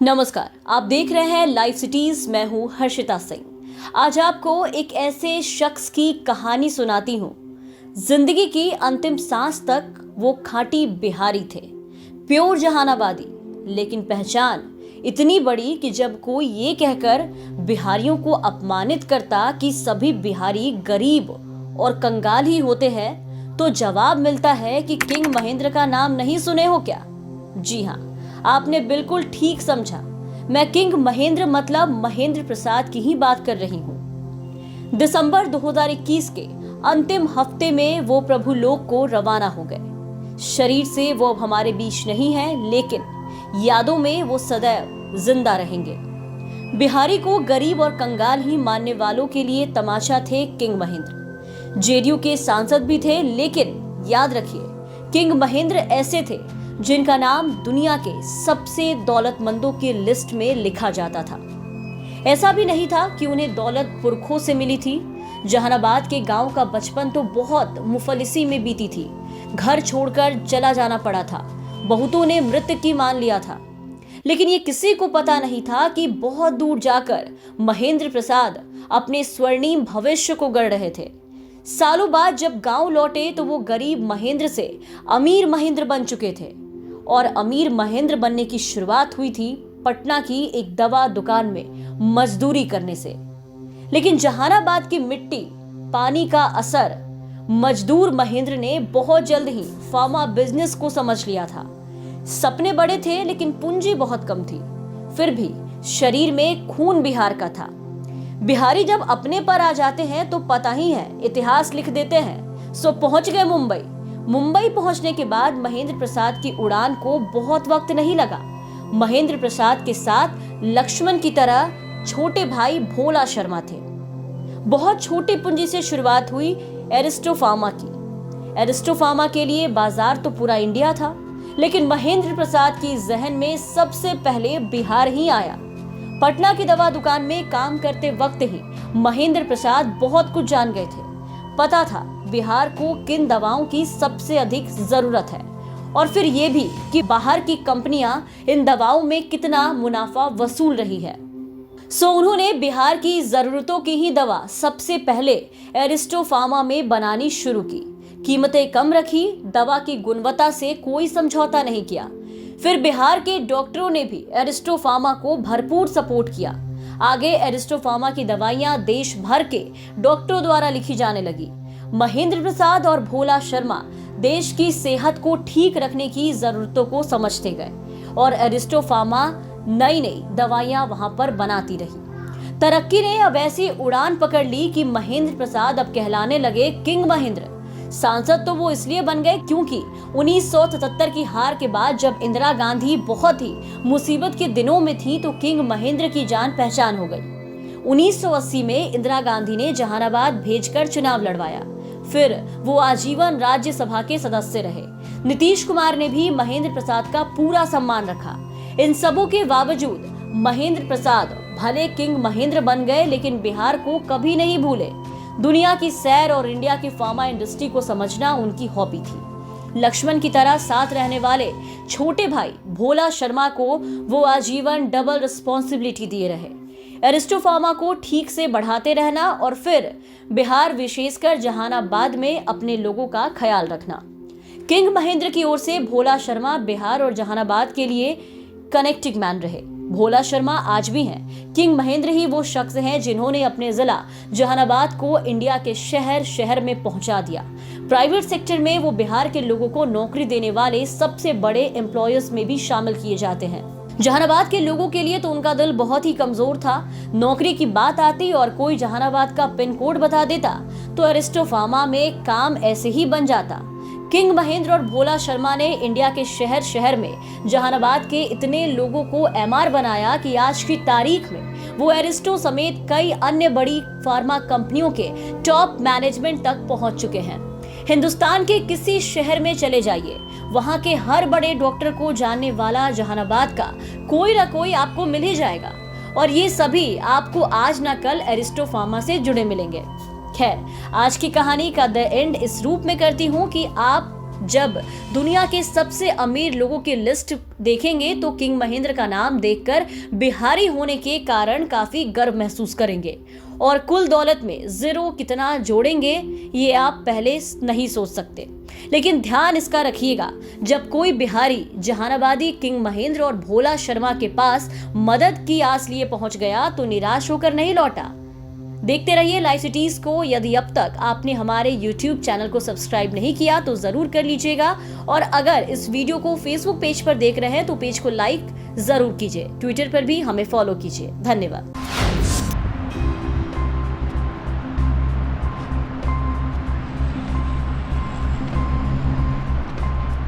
नमस्कार, आप देख रहे हैं लाइव सिटीज। मैं हूं हर्षिता सिंह। आज आपको एक ऐसे शख्स की कहानी सुनाती हूं। जिंदगी की अंतिम सांस तक वो खाटी बिहारी थे, प्योर जहानाबादी, लेकिन पहचान इतनी बड़ी कि जब कोई ये कहकर बिहारियों को अपमानित करता कि सभी बिहारी गरीब और कंगाल ही होते हैं, तो जवाब मिलता है कि किंग महेंद्र का नाम नहीं सुने हो क्या? जी हाँ, आपने बिल्कुल ठीक समझा। मैं किंग महेंद्र मतलब महेंद्र प्रसाद की ही बात कर रही हूँ। दिसंबर 2021 के अंतिम हफ्ते में वो प्रभु लोक को रवाना हो गए। शरीर से वो अब हमारे बीच नहीं है, लेकिन यादों में वो सदैव जिंदा रहेंगे। बिहारी को गरीब और कंगाल ही मानने वालों के लिए तमाशा थे किंग महेंद्र। जेडीयू के सांसद भी थे, लेकिन याद रखिए, किंग महेंद्र ऐसे थे जिनका नाम दुनिया के सबसे दौलतमंदों की लिस्ट में लिखा जाता था। ऐसा भी नहीं था कि उन्हें दौलत पुरखों से मिली थी। जहानाबाद के गांव का बचपन तो बहुत मुफलिसी में बीती थी। घर छोड़कर चला जाना पड़ा था। बहुतों ने मृत्यु की मान लिया था, लेकिन ये किसी को पता नहीं था कि बहुत दूर जाकर महेंद्र प्रसाद अपने स्वर्णिम भविष्य को गढ़ रहे थे। सालों बाद जब गांव लौटे तो वो गरीब महेंद्र से अमीर महेंद्र बन चुके थे। और अमीर महेंद्र बनने की शुरुआत हुई थी पटना की एक दवा दुकान में मजदूरी करने से। लेकिन जहानाबाद की मिट्टी, पानी का असर, मजदूर महेंद्र ने बहुत जल्द ही फार्मा बिजनेस को समझ लिया था। सपने बड़े थे, लेकिन पूंजी बहुत कम थी। फिर भी शरीर में खून बिहार का था। बिहारी जब अपने पर आ जाते हैं तो पता ही है, इतिहास लिख देते हैं। सो पहुंच गए मुंबई पहुंचने के बाद महेंद्र प्रसाद की उड़ान को बहुत वक्त नहीं लगा। महेंद्र प्रसाद के साथ लक्ष्मण की तरह छोटे भाई भोला शर्मा थे। बहुत छोटी पूंजी से शुरुआत हुई एरिस्टो फार्मा की। एरिस्टो फार्मा के लिए बाजार तो पूरा इंडिया था, लेकिन महेंद्र प्रसाद की जहन में सबसे पहले बिहार ही आया। पटना की दवा दुकान में काम करते वक्त ही महेंद्र प्रसाद बहुत कुछ जान गए थे। पता था बिहार को किन दवाओं की सबसे अधिक जरूरत है, और फिर ये भी कि बाहर की कंपनियां इन दवाओं में कितना मुनाफा वसूल रही है। सो उन्होंने बिहार की जरूरतों की ही दवा सबसे पहले एरिस्टो फार्मा में बनानी शुरू की। कीमतें कम रखी, दवा की गुणवत्ता से कोई समझौता नहीं किया। फिर बिहार के डॉक्टरों ने भी एरिस्टो फार्मा को भरपूर सपोर्ट किया। आगे एरिस्टो फार्मा की दवाइयां देश भर के डॉक्टरों द्वारा लिखी जाने लगी। महेंद्र प्रसाद और भोला शर्मा देश की सेहत को ठीक रखने की जरूरतों को समझते गए, और एरिस्टो फार्मा नई नई दवाइयां वहां पर बनाती रही। तरक्की ने अब ऐसी उड़ान पकड़ ली कि महेंद्र प्रसाद अब कहलाने लगे किंग महेंद्र। सांसद तो वो इसलिए बन गए क्योंकि 1977 की हार के बाद जब इंदिरा गांधी बहुत ही मुसीबत के दिनों में थी, तो किंग महेंद्र की जान पहचान हो गई। 1980 में इंदिरा गांधी ने जहानाबाद भेजकर चुनाव लड़वाया। फिर वो आजीवन राज्यसभा के सदस्य रहे। नीतीश कुमार ने भी महेंद्र प्रसाद का पूरा सम्मान रखा। इन सबों के बावजूद महेंद्र प्रसाद भले किंग महेंद्र बन गए, लेकिन बिहार को कभी नहीं भूले। दुनिया की सैर और इंडिया की फार्मा इंडस्ट्री को समझना उनकी हॉबी थी। लक्ष्मण की तरह साथ रहने वाले छोटे भाई भोला शर्मा को वो आजीवन डबल रिस्पॉन्सिबिलिटी दिए रहे। एरिस्टो फार्मा को ठीक से बढ़ाते रहना, और फिर बिहार विशेषकर जहानाबाद में अपने लोगों का ख्याल रखना। किंग महेंद्र की ओर से भोला शर्मा बिहार और जहानाबाद के लिए कनेक्टिंग मैन रहे। भोला शर्मा आज भी हैं। किंग महेंद्र ही वो शख्स हैं जिन्होंने अपने जिला जहानाबाद को इंडिया के शहर शहर में पहुंचा दिया। प्राइवेट सेक्टर में वो बिहार के लोगों को नौकरी देने वाले सबसे बड़े एम्प्लॉयर्स में भी शामिल किए जाते हैं। जहानाबाद के लोगों के लिए तो उनका दिल बहुत ही कमजोर था। नौकरी की बात आती और कोई जहानाबाद का पिन कोड बता देता तो एरिस्टो फार्मा में काम ऐसे ही बन जाता। किंग महेंद्र और भोला शर्मा ने इंडिया के शहर शहर में जहानाबाद के इतने लोगों को एमआर बनाया कि आज की तारीख में वो एरिस्टो समेत कई अन्य बड़ी फार्मा कंपनियों के टॉप मैनेजमेंट तक पहुंच चुके हैं। हिंदुस्तान के किसी शहर में चले जाइए, वहां के हर बड़े डॉक्टर को जानने वाला जहानाबाद का कोई ना कोई आपको मिल ही जाएगा, और ये सभी आपको आज ना कल एरिस्टो फार्मा से जुड़े मिलेंगे। खैर, आज की कहानी का द एंड इस रूप में करती हूँ कि आप जब दुनिया के सबसे अमीर लोगों की लिस्ट देखेंगे तो किंग महेंद्र का नाम देखकर बिहारी होने के कारण काफी गर्व महसूस करेंगे और कुल दौलत में जीरो कितना जोड़ेंगे ये आप पहले नहीं सोच सकते। लेकिन ध्यान इसका रखिएगा, जब कोई बिहारी जहानाबादी किंग महेंद्र और भोला शर्मा के पास मदद की आस लिए पहुंच गया तो निराश होकर नहीं लौटा। देखते रहिए लाइव सिटीज को। यदि अब तक आपने हमारे YouTube चैनल को सब्सक्राइब नहीं किया तो जरूर कर लीजिएगा और अगर इस वीडियो को Facebook पेज पर देख रहे हैं तो पेज को लाइक जरूर कीजिए। ट्विटर पर भी हमें फॉलो कीजिए। धन्यवाद।